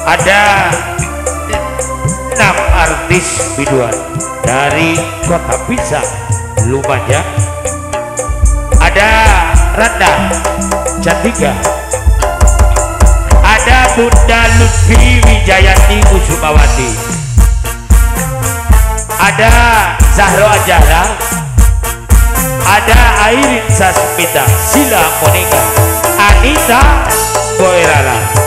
Ada 6 artis biduan dari Kota Pisang, Lumajang. Ada Randa Cantika, ada Bunda Lutfi Wijayanti Kusumawati, ada Zahro Ajara, ada Airin Sasmita, Sila Monika, Anita Boerala.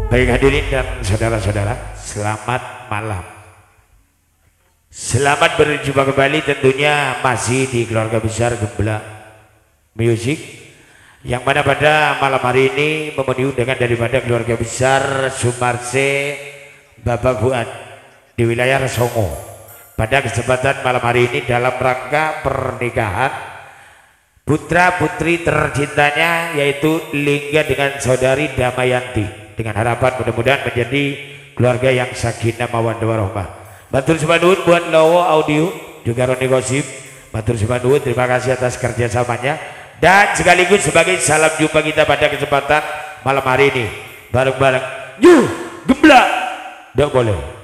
Baik hadirin dan saudara-saudara, selamat malam. Selamat berjumpa kembali tentunya masih di keluarga besar Gembla Music, yang mana pada malam hari ini memenuhi undangan daripada keluarga besar Sumarse Bapak Fuad di wilayah Songo. Pada kesempatan malam hari ini dalam rangka pernikahan putra putri tercintanya, yaitu Lingga dengan saudari Damayanti, dengan harapan mudah-mudahan menjadi keluarga yang sakinah mawaddah warahmah. Matur sembah nuwun buat Lowo Audio juga Roni Gosip. Matur sembah nuwun, terima kasih atas kerjasamanya, dan sekaligus sebagai salam jumpa kita pada kesempatan malam hari ini bareng-bareng New Gembla. Nggak boleh.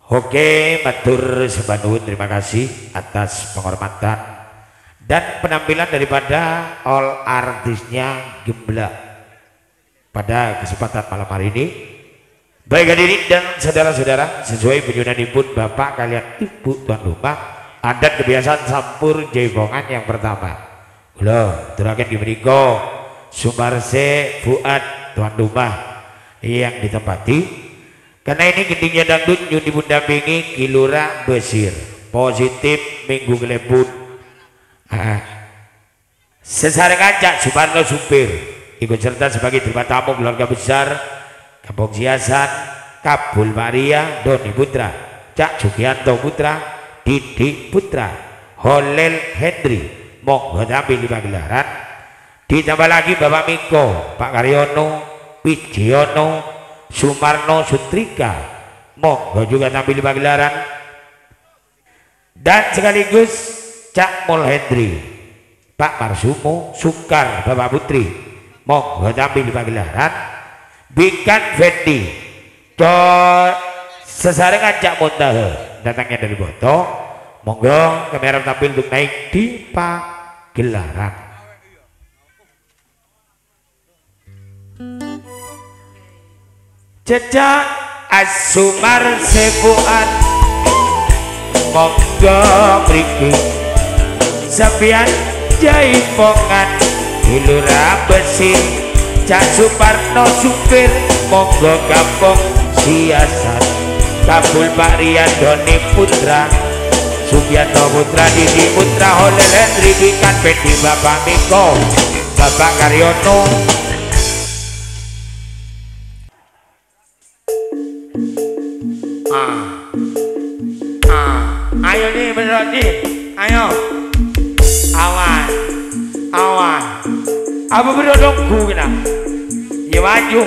Oke, matur sembah nuwun, terima kasih atas penghormatan dan penampilan daripada all artisnya Gembla pada kesempatan malam hari ini. Baik hadirin dan saudara-saudara, sesuai penyunanipun Bapak kalian Ibu tuan rumah, adat kebiasaan sampur jaipongan yang pertama. Loh, turaken diberiku Sumarse Fuad tuan rumah yang ditempati. Karena ini gentingnya dangdut nyun dipundampingi Kilura Besir positif minggu kelebut. Sesarengan Cak Sumarno supir ikut serta sebagai terima tamu keluarga besar Kampung Siasan, Kabul Maria, Doni Putra, Cak Jugianto Putra, Didi Putra, Holel Hendri, monggo tampil di pagelaran. Ditambah lagi Bapak Miko, Pak Karyono, Widiono, Sumarno Sutrika, monggo juga tampil di pagelaran. Dan sekaligus Cak Mul Hendri, Pak Marsumo, Sukar, Bapak Putri, monggo tampil di pagelaran. Bikan Fendi, sesarengan Cak Montahe datangnya dari Boto, monggo kamera tampil untuk naik di pagelaran. Jejak Asumar Sefuan, monggo mriki Sapian Jaipongan Kilura Besir, Cak Suparno supir, monggo Kampung Siasan, Kabul Pak Rian, Doni Putra, Sugianto Putra, Didi Putra, Holel Hendri, Bikan Fendi, Bapak Miko, Bapak Karyono. Ayo nih bener nih, ayo awan awan apa berdodongku kena ya maju.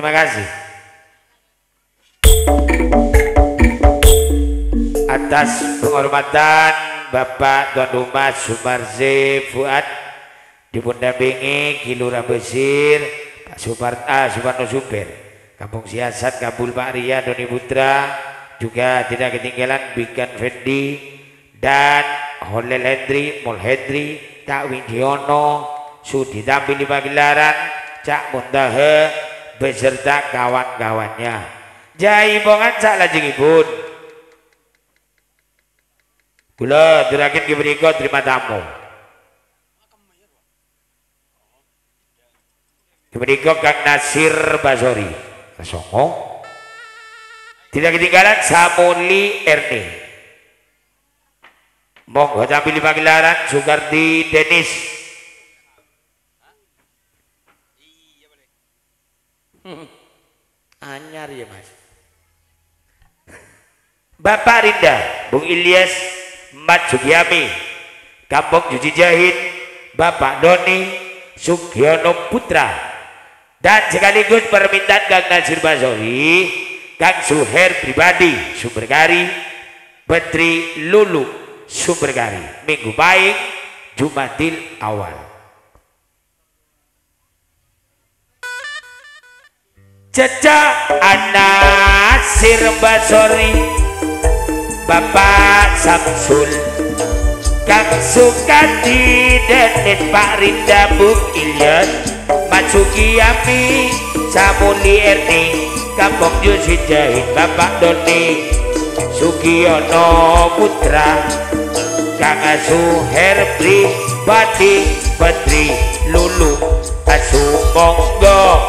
Terima kasih atas penghormatan Bapak Tuan Rumah Sumarse Fuad dipundampingi Kilura Besir Pak Suparno Super Kampung Siasat Kabul Pak Ria Doni Putra, juga tidak ketinggalan Bikan Fendi dan Holel Hendri, Mol Hendri, Cak Widiono, Sudi tampil di pagelaran, Cak Muntahe beserta kawan-kawannya. Jaibongan sak lajengipun. Kula duraken ki mriku terima tamu. Mriku Kang Nasir Basori. Songo. Tidak ketinggalan Samuli Erni. Monggo tampil di pagelaran Sugardi Denis. Anyar ya Mas. Bapak Rinda, Bung Ilyas Mat Sugiyami, Kampung Juji Jahit, Bapak Doni Sugiono Putra. Dan sekaligus permintaan Kang Nasir Basori, Kang Suher pribadi Sumberkari, Petri Lulu Sumberkari, Minggu Baik, Jumatil Awal. Cecak Nasir Basori, Bapak Samsul, Kang Sukadi Denis Pak Rinda Bung Ilyas Sugiyami, Samuli Erni, Kampung Jusi Jahit, Bapak Doni Sugiono Putra, Kang Suher pribadi Petri Lulu Asu monggo.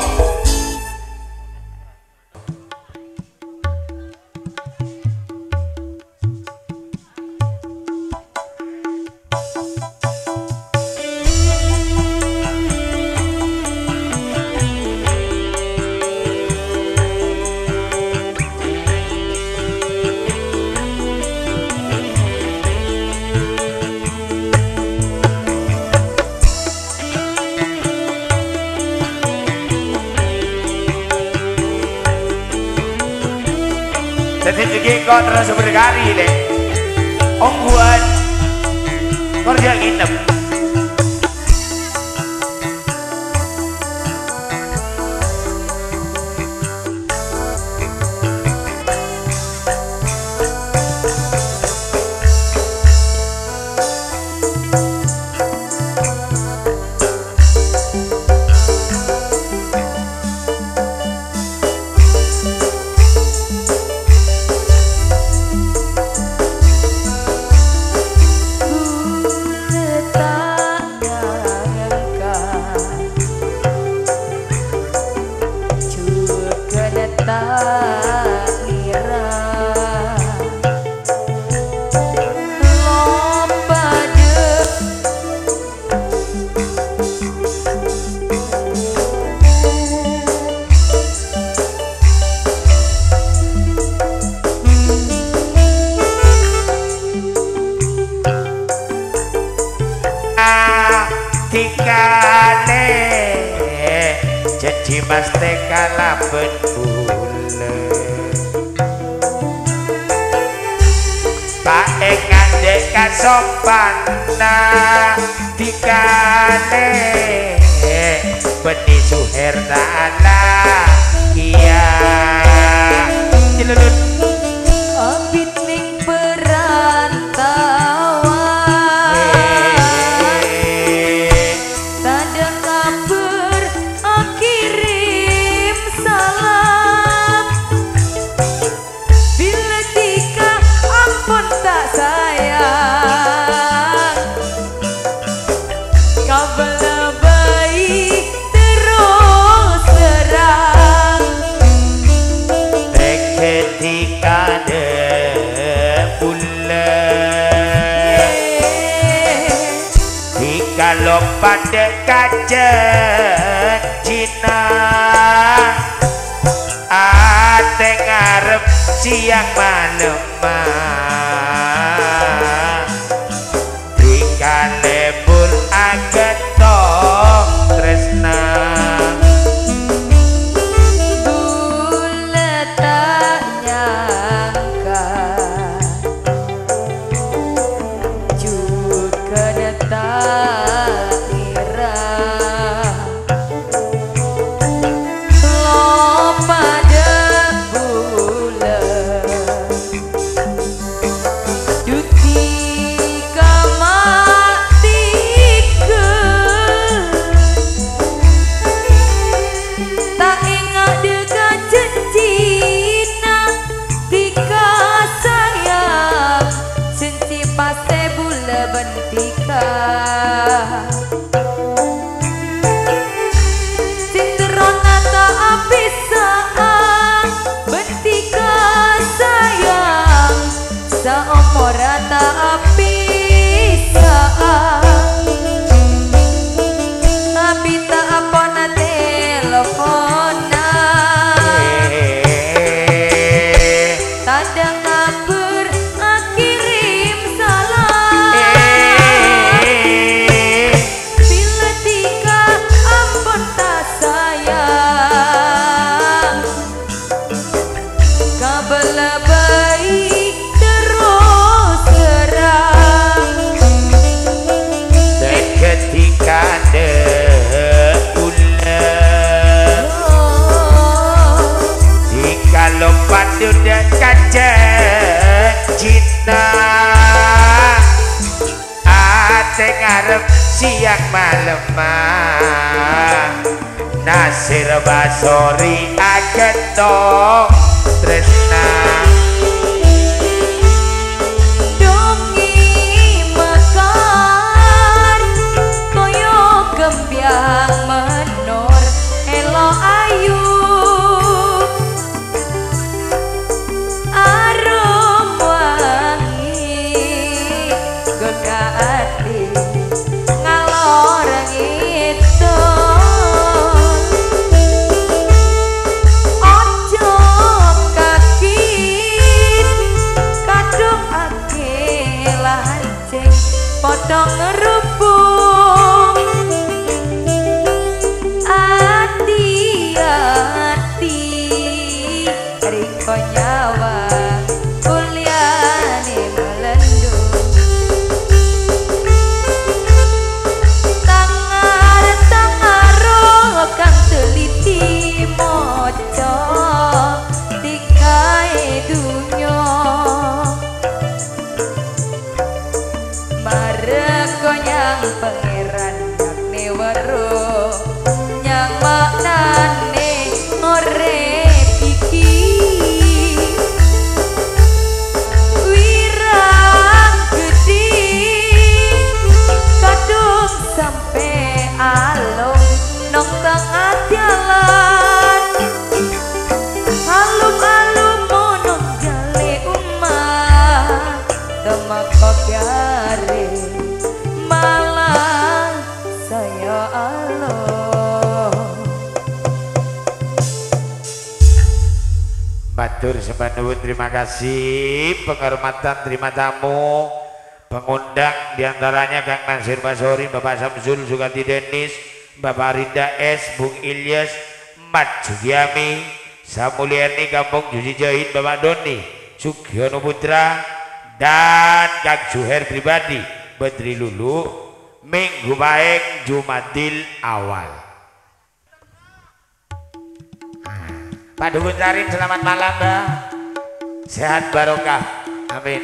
Jadi juga kau terus berkari le, ongguan kerja nginep. Tikane janji mas tekala bule Pak Engan dek kasopana tikane Beni Suherdana kia cilulun abit ning perantauan tanda kabar kirim salam bila tika ampun tak sayang kabar baik terus terang ketika kalau pada kaca Cina ate ngarep siang malam tika lebur aget tresna kabar kirim salam bila tika ampun tak sayang kabar baik terus terang dan ketika lompat udah kaca cinta ate ngarep siang malam Nasir Basori agetong tresna dongi mekar koyo gembyang menor elo ayu potong ngerubung hati-hati riko nyawa kuliane melendung tangar kang teliti moco dikae dunya Mareko nyang pangeran yakni weruh nyang maknane urip iki wirang gedhi kadung sampe alung nang tengah dalan alum-alum monong jale umah temakok yare malah saya Allah Matur sembah nuwun, terima kasih penghormatan terima tamu pengundang diantaranya Kang Nasir Basori, Bapak Samsul Sugati Denis, Bapak Rinda S, Bung Ilyas, Mat Sugiami, Samuliani Kampung Juji Jahit, Bapak Doni Sugiono Putra dan Kang Juher pribadi Badri Lulu Minggu Baik Jumadil Awal. Pak Dukun Karim selamat malam Mbak, sehat barokah, amin.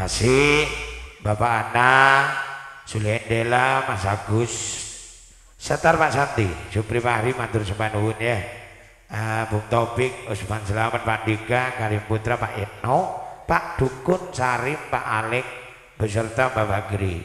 kasih Bapak Ana, Sulendela, Mas Agus, Setar Pak Santi, Supri Fahri, matur sembah nuwun ya. Bung Topik, Usman Selamat, Pak Dika, Karim Putra, Pak Etno, Pak Dukun, Sarim, Pak Alek, beserta Mbak Bagri.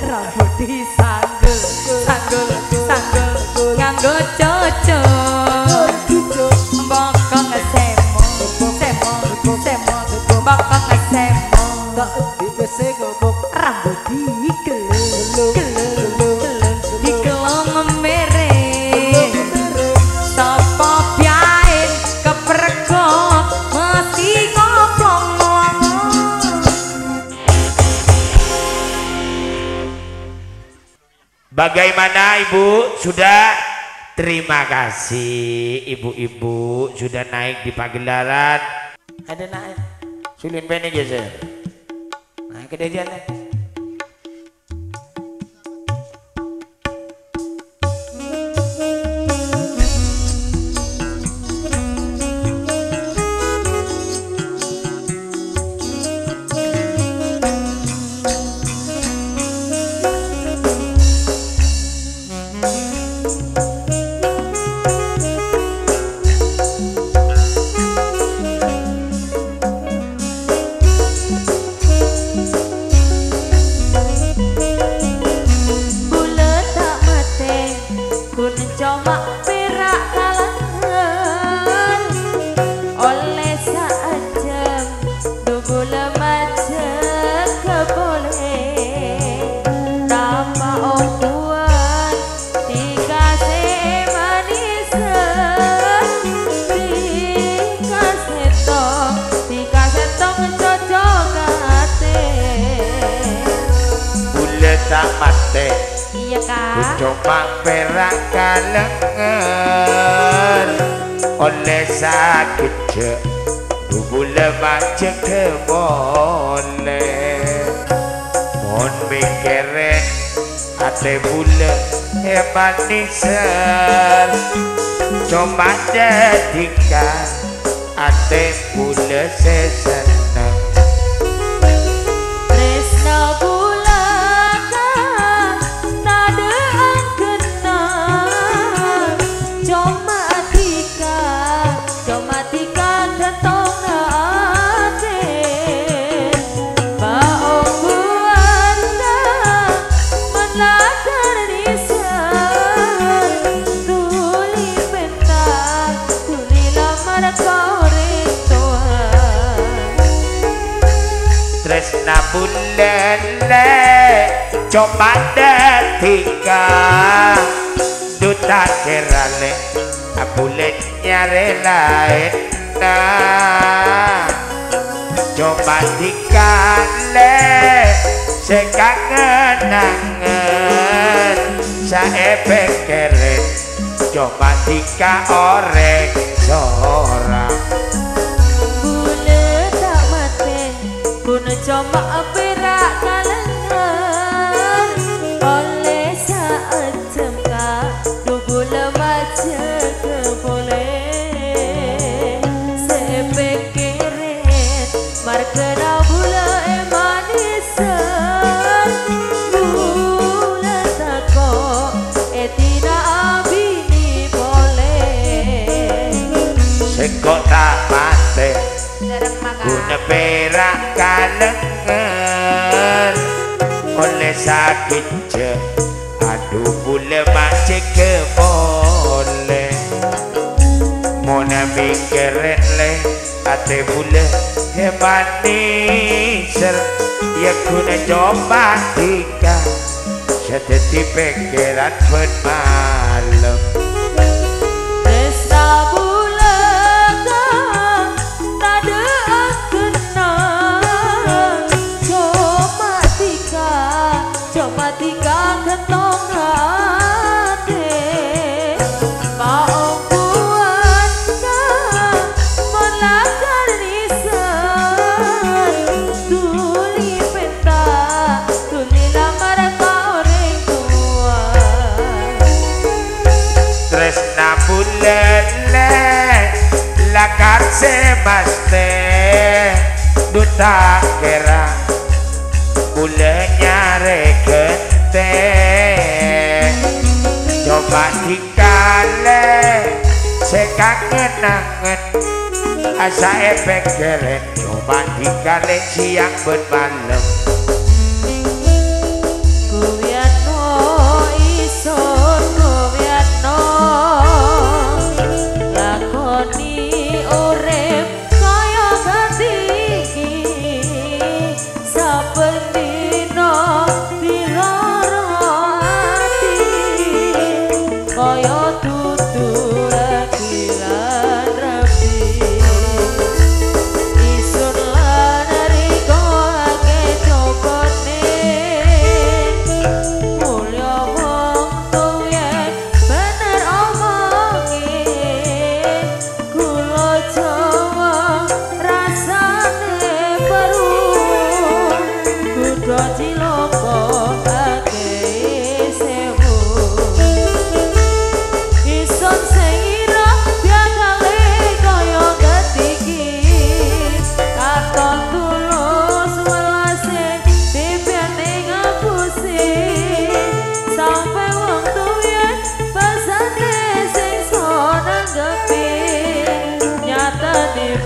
Rambut disanggul, sanggul, sanggul, nganggo cocok. Bokong semo, semo, semo, bokong semo. Tak dipese gobok, rambut dikelung, kelung, kelung, dikelung mere. Sapa piain kepergok, mesti ngoplong. Bagaimana Ibu? Sudah? Terima kasih ibu-ibu sudah naik di pagelaran. Ada naik. Sulin bene geser. Nah, kejadian lagi. Coba perak kalengan oleh sakit cek bule macet boleh mon mikirin ate bule manisan cuma jadikan ate bule sesenang Tresna bulan coba detika duta kerale bulan nyare lain coba dikale sekangen-angen saepe keren coba dika orek sorang cuma perak kalengan oleh saat jemka dubu lemaja keboleh sepekirin markena bula emanisan bula tako etina abini boleh sekok tak mati guna perak kalengan oleh sakit je aduh bule macet ke boleh mona mikirin le ate bule hemaniser ya guna coba tika seteti pikiran bermalam lakar sebaste duta kera bule nyare kente coba dikale sekangen-angen asa efek keren coba dikale siang bermalam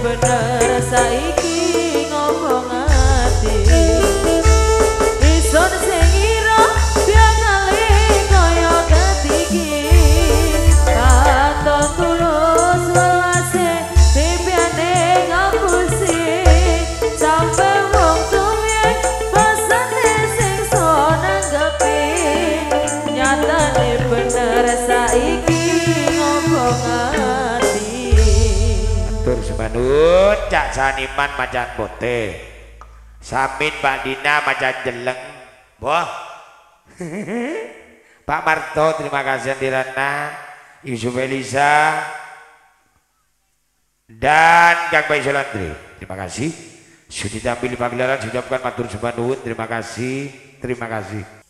bener saiki ngomong ati ison sing ira biar kali kaya ketiki katon tulus welase pipiane ngapusi sampai wong tuwe pasane sing so nanggepi nyatane bener saiki ngomong ati Semanut cak saniman macan bote samin Mbak Dina macan jeleng boh Pak Marto, terima kasih Andirana, Yusuf Elisa, dan Kang Bayi Solantri. Terima kasih. Sudah tampil pagelaran, sudah bukan matur sembah nuwun. Terima kasih, terima kasih.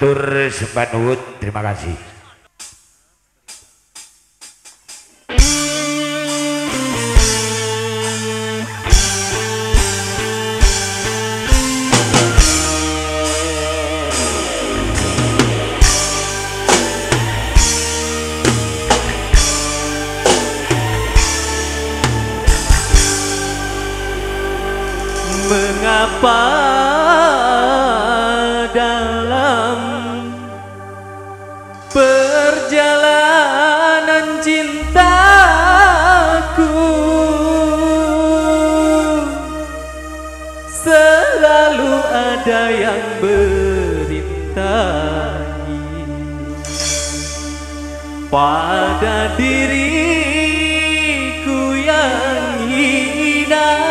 matur sembah nuwun, terima kasih. Mengapa dalam perjalanan cintaku selalu ada yang berintai pada diriku yang hina.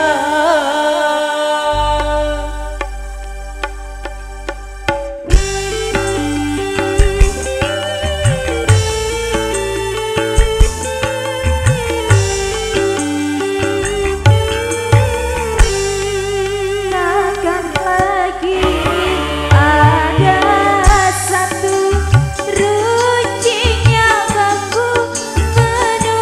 Satu rucinya bangku menunggu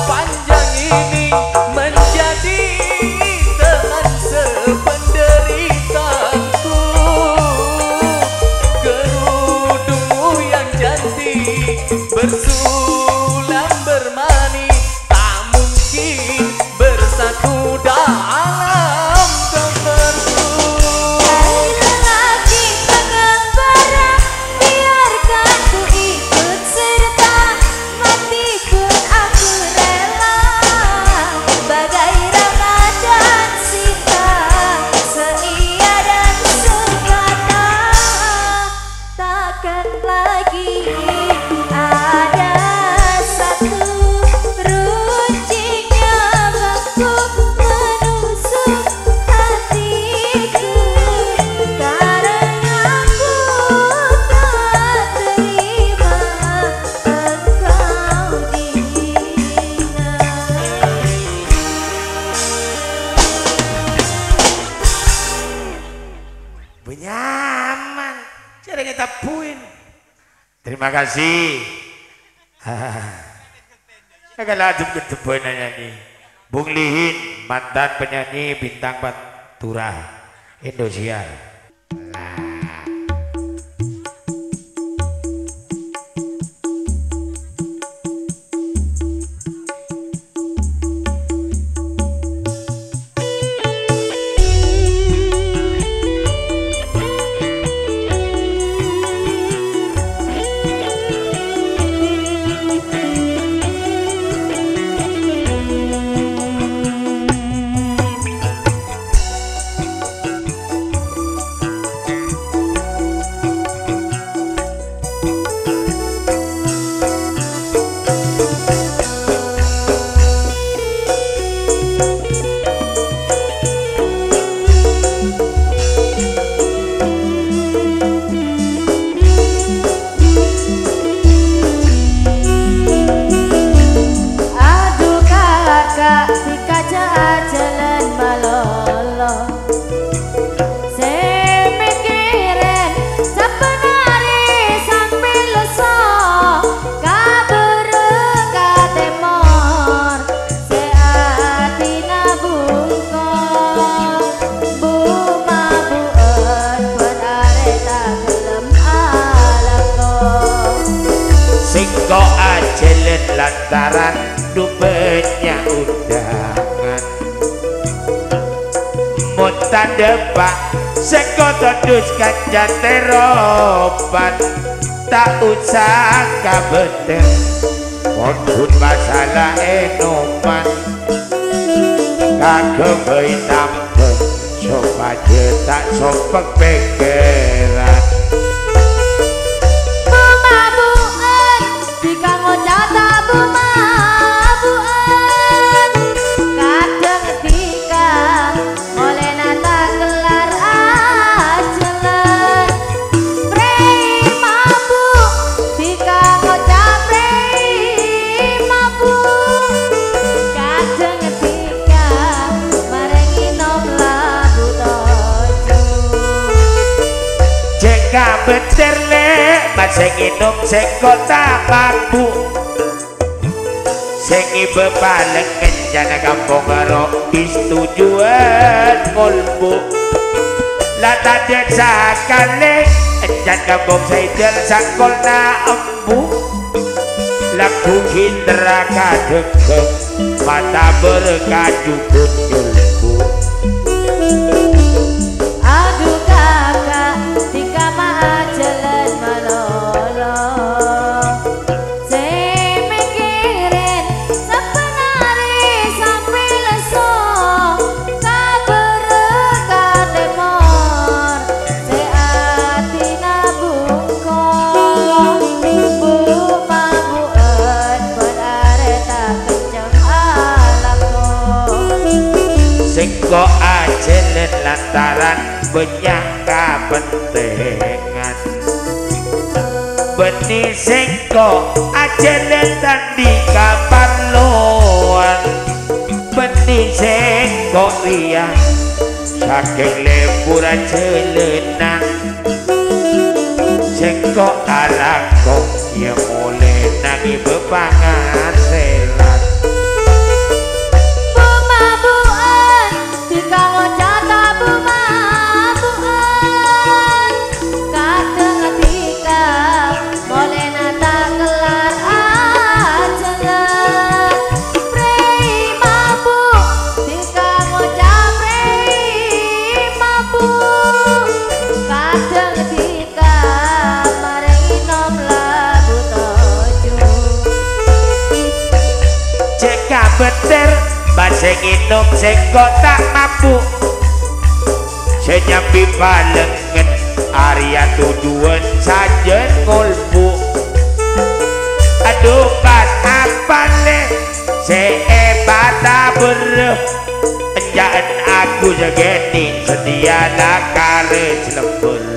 panjang ini menjadi teman sependeritaanku. Kerudungmu yang cantik bersulam bermani tak mungkin bersatu dalam kamarku. Hai lelaki pengembara, biarkan ku ikut serta, mati pun aku rela. Bagai Ramadan Sita, seia dan sekata, takkan lagi ada satu runcingnya bangku menusuk hatiku, karena aku tak terima engkau dihina. Benyaman, cara kita puin. Terima kasih. Agak lajum ketemu nyanyi. Bung Lihin, mantan penyanyi bintang Pantura Indosiar. Aduh kakak di kaca jalan malolo, saya mikirin sebenari sampai leso, kabar kate mor, seati nabungko, bu mabuan berare tak gelem alako. Singko ajelen lantaran dupenya undangan. Mutan depak singko todus kaca teropan, tak usah kabeten pun masalah enoman. Kagem tampen sopaje tak sopek pikiran. Bumabuan jika ngocata bumabuan, kadang ketika oleh nata gelar ajalan. Prei mabuk jika ngocap prei mabuk, kadang ketika marengi nom labu tojo. Jika beter le masih nginum sing kota mampu, sing ibe paling kencana kampung karo istujuan ngulbu. Lata desa kali encan kampung saidel sakolna embu. Laku hindra kadegem mata berkajubut nyulbu. Aduh kakak jika maa jalan malolo, saya mikirin sebenari sampai leso, kabar kate mor, seati nabungko, bu mabuan berare tak kenceng alako. Singko ajelen lantaran banyak kepentingan. Beni singko ajelen tandi kaparluan. Beni singko riang saking liburan jelenan. Singko alako ya mulai nangi bepangan selat. bener Baseng inuk sing tak mampu senyambi palengen Arya tujuan sajen ngolpu aduh pas apa nih seebata bereh penjaan aku segeni sedia nakare selembur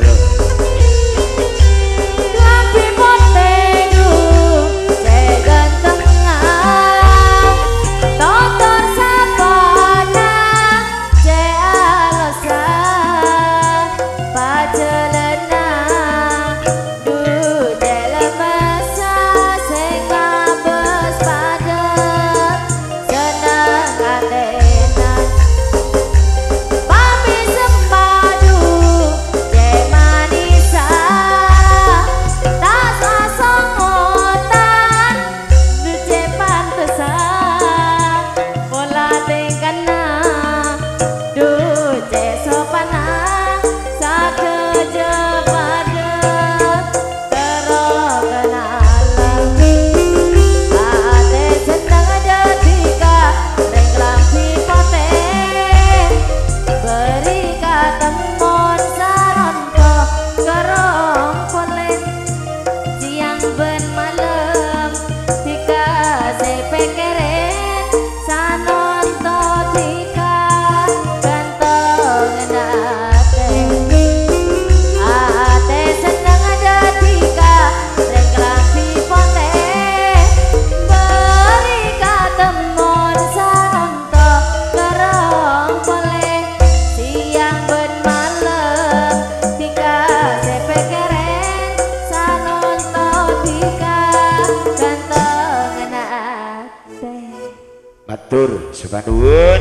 matur supanuwun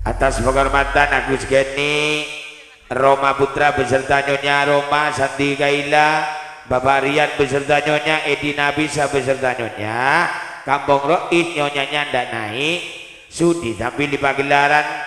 atas penghormatan Agus Geni Roma Putra beserta Nyonya Roma Santi Kaila Bapak Rian beserta Nyonya Edi Nabisa beserta Nyonya Kampung Rois Nyonyanya ndak naik sudi tampil di pagelaran